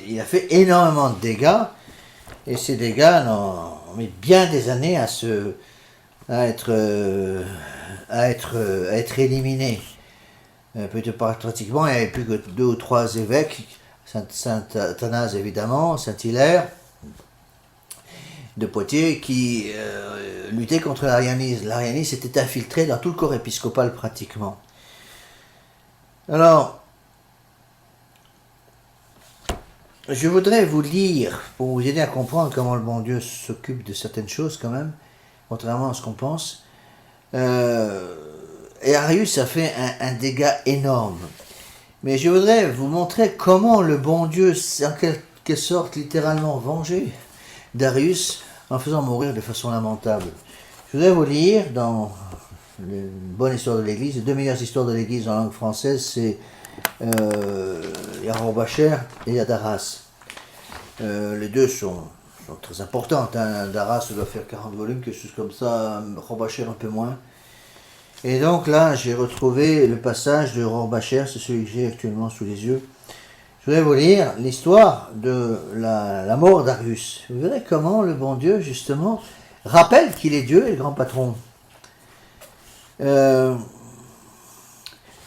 il a fait énormément de dégâts, et ces dégâts ont mis bien des années à être éliminés. Peut-être pratiquement, il n'y avait plus que 2 ou 3 évêques, Saint Athanase évidemment, Saint Hilaire de Poitiers, qui luttaient contre l'arianisme. L'arianisme était infiltré dans tout le corps épiscopal pratiquement. Alors, je voudrais vous lire, pour vous aider à comprendre comment le bon Dieu s'occupe de certaines choses quand même, contrairement à ce qu'on pense. Et Arius a fait un dégât énorme. Mais je voudrais vous montrer comment le bon Dieu s'est en quelque sorte littéralement vengé d'Arius en faisant mourir de façon lamentable. Je voudrais vous lire dans une bonne histoire de l'Église, les 2 meilleures histoires de l'Église en langue française, c'est Rohrbacher et Darras. Les deux sont très importantes. Hein. Darras doit faire 40 volumes, quelque chose comme ça, Rohrbacher un peu moins. Et donc là, j'ai retrouvé le passage de Rohrbacher, c'est celui que j'ai actuellement sous les yeux. Je voudrais vous lire l'histoire de la mort d'Arius. Vous verrez comment le bon Dieu, justement, rappelle qu'il est Dieu et le grand patron.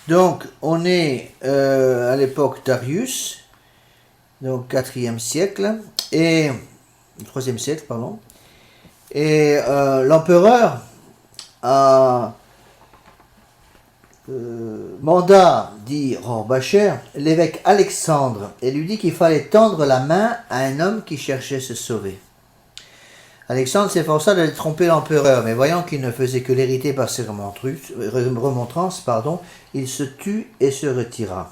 Donc, on est à l'époque d'Arius, donc 4e siècle, et 3e siècle, pardon. Et l'empereur a mandat, dit Rohrbacher, l'évêque Alexandre, et lui dit qu'il fallait tendre la main à un homme qui cherchait à se sauver. Alexandre s'efforça de tromper l'empereur, mais voyant qu'il ne faisait que l'hériter par ses remontrances, il se tut et se retira.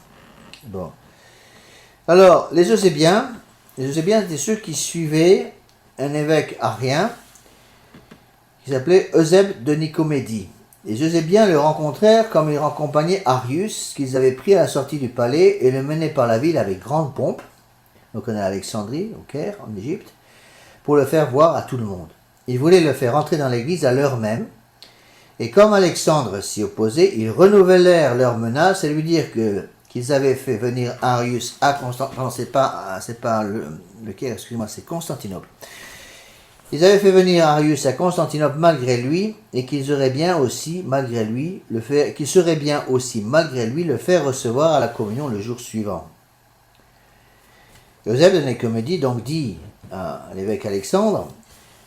Bon. Alors, les Eusébiens étaient ceux qui suivaient un évêque arien qui s'appelait Eusèbe de Nicomédie. Les Eusébiens le rencontrèrent comme ils accompagnaient Arius, qu'ils avaient pris à la sortie du palais et le menaient par la ville avec grande pompe, donc on est à Alexandrie, au Caire, en Égypte, pour le faire voir à tout le monde. Ils voulaient le faire entrer dans l'église à l'heure même, et comme Alexandre s'y opposait, ils renouvelèrent leurs menaces et lui dirent qu'ils avaient fait venir Arius à Constantinople, non, c'est pas le Caire, excusez-moi, c'est Constantinople. Ils avaient fait venir Arius à Constantinople malgré lui, et qu'ils seraient bien aussi, malgré lui, le faire recevoir à la communion le jour suivant. Eusèbe de Nicomédie donc dit à l'évêque Alexandre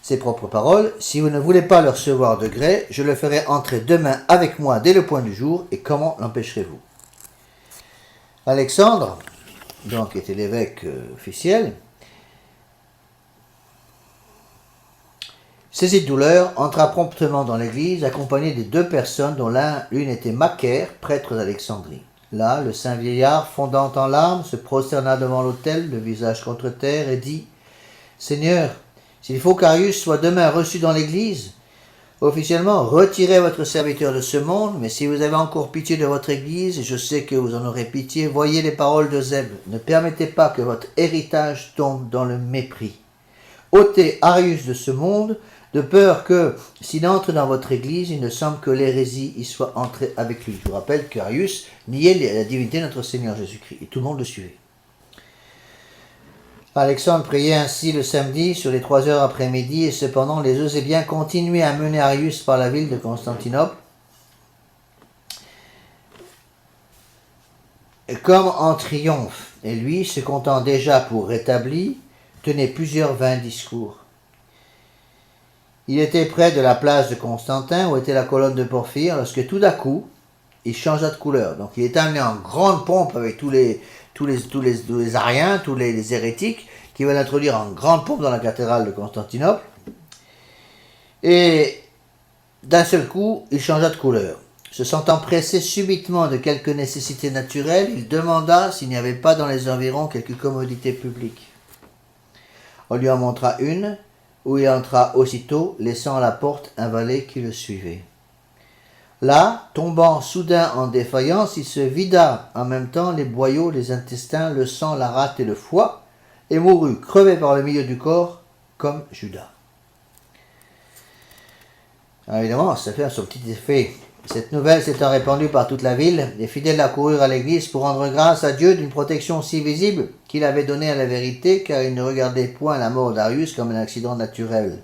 ses propres paroles: « Si vous ne voulez pas le recevoir de gré, je le ferai entrer demain avec moi dès le point du jour, et comment l'empêcherez-vous » Alexandre, donc, était l'évêque officiel, saisi de douleur, entra promptement dans l'église, accompagné des 2 personnes dont l'une était Macaire, prêtre d'Alexandrie. Là, le saint vieillard, fondant en larmes, se prosterna devant l'autel, le visage contre terre, et dit: « Seigneur, s'il faut qu'Arius soit demain reçu dans l'église, officiellement, retirez votre serviteur de ce monde, mais si vous avez encore pitié de votre église, et je sais que vous en aurez pitié, voyez les paroles d'Eusèbe. Ne permettez pas que votre héritage tombe dans le mépris. Ôtez Arius de ce monde, de peur que, s'il entre dans votre église, il ne semble que l'hérésie y soit entrée avec lui. » Je vous rappelle qu'Arius niait la divinité de notre Seigneur Jésus-Christ, et tout le monde le suivait. Alexandre priait ainsi le samedi sur les 3 heures après-midi, et cependant les Eusébiens continuaient à mener Arius par la ville de Constantinople, comme en triomphe, et lui, se comptant déjà pour rétabli, tenait plusieurs vains discours. Il était près de la place de Constantin, où était la colonne de Porphyre, lorsque tout d'un coup, il changea de couleur. Donc il est amené en grande pompe avec tous les ariens, tous les hérétiques, qui veulent introduire en grande pompe dans la cathédrale de Constantinople. Et d'un seul coup, il changea de couleur. Se sentant pressé subitement de quelque nécessité naturelle, il demanda s'il n'y avait pas dans les environs quelque commodité publique. On lui en montra une, où il entra aussitôt, laissant à la porte un valet qui le suivait. Là, tombant soudain en défaillance, il se vida en même temps les boyaux, les intestins, le sang, la rate et le foie, et mourut, crevé par le milieu du corps, comme Judas. Alors évidemment, ça fait son petit effet Cette nouvelle s'étant répandue par toute la ville, les fidèles accoururent à l'église pour rendre grâce à Dieu d'une protection si visible qu'il avait donnée à la vérité, car ils ne regardaient point la mort d'Arius comme un accident naturel.